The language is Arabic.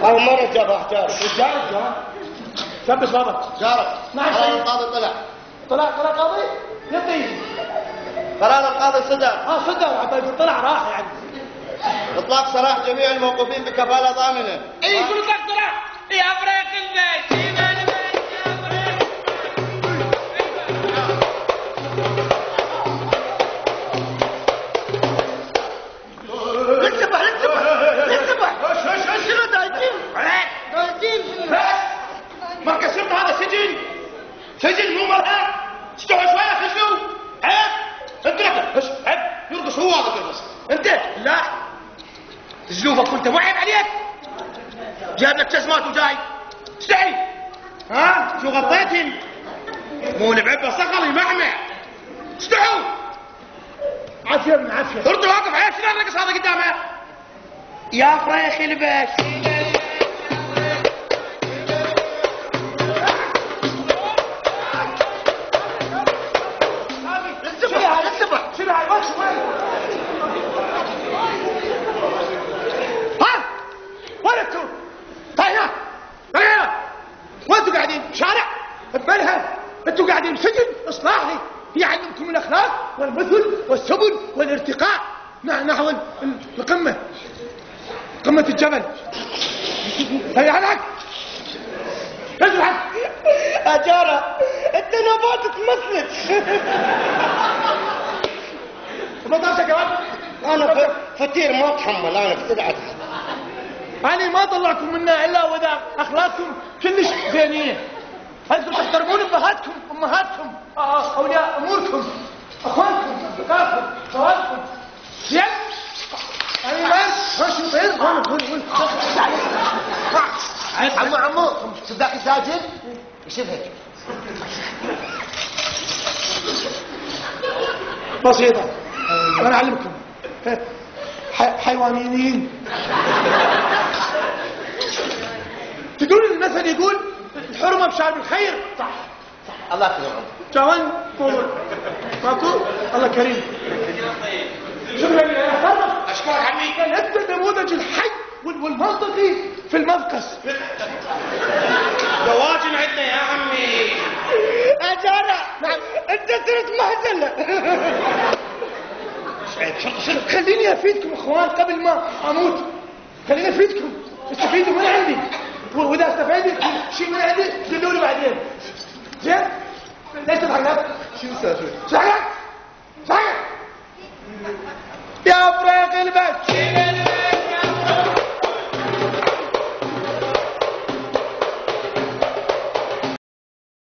أول مرة جابها جارك. جارك ثبت بابك. جارك. قرار القاضي طلع قاضي؟ يطيب. قرار القاضي صدر. صدر عبد طلع راح يعني. إطلاق سراح جميع الموقوفين بكفالة ضامنة. إيه يقول لك طلع يا فريق البيت. ما كسرت هذا سجن مو مرهق. استوعب شويه خشوا. عيب انت عيب يرقص هو هذا يرقص انت لا زلوفك كنت وعيب عليك. جاب لك جزمات وجاي استحي. شو غطيتهم مو لعبه صقل يمعمع. استحوا عافيه من عافيه. ارد واقف عيب شنو الرقص هذا قدامه يا فريخ الباش. وانتوا قاعدين شارع ببلها. انتوا قاعدين سجن اصلاحي يعلمكم الاخلاق والمثل والسبل والارتقاء نحو القمه قمه الجبل. هيا على الحق اجرح اجاره انت نبات تمثل. ما تعرفش يا جماعه أنا فتير ما أتحمل. أنا فتير أنا ما طلعكم منا إلا وإذا أخلاقكم كلش زينية. أنتم تحترمون أمهاتكم أولياء أموركم أخوانكم أصدقائكم خواتكم. زين؟ أنا ما شو طير عمو صدقني ساجد يشوفك بسيطة. أنا أعلمكم حيوانيين. تقول المثل يقول الحرمة بشارب الخير. صح الله يكرمك. جوان قول ماكو الله كريم. شكرا يا أشكرك عمي. انت النموذج الحي والمنطقي في المفقس. دواجن عندنا يا عمي. أجارة نعم انت صرت مهزلة. خليني افيدكم اخوان قبل ما اموت. خليني افيدكم استفيدوا من عندي واذا استفيدت شيء من عندي دلوني بعدين. زين؟ ليش تضحك؟ شو سالفة؟ صحيح يا فريق البث.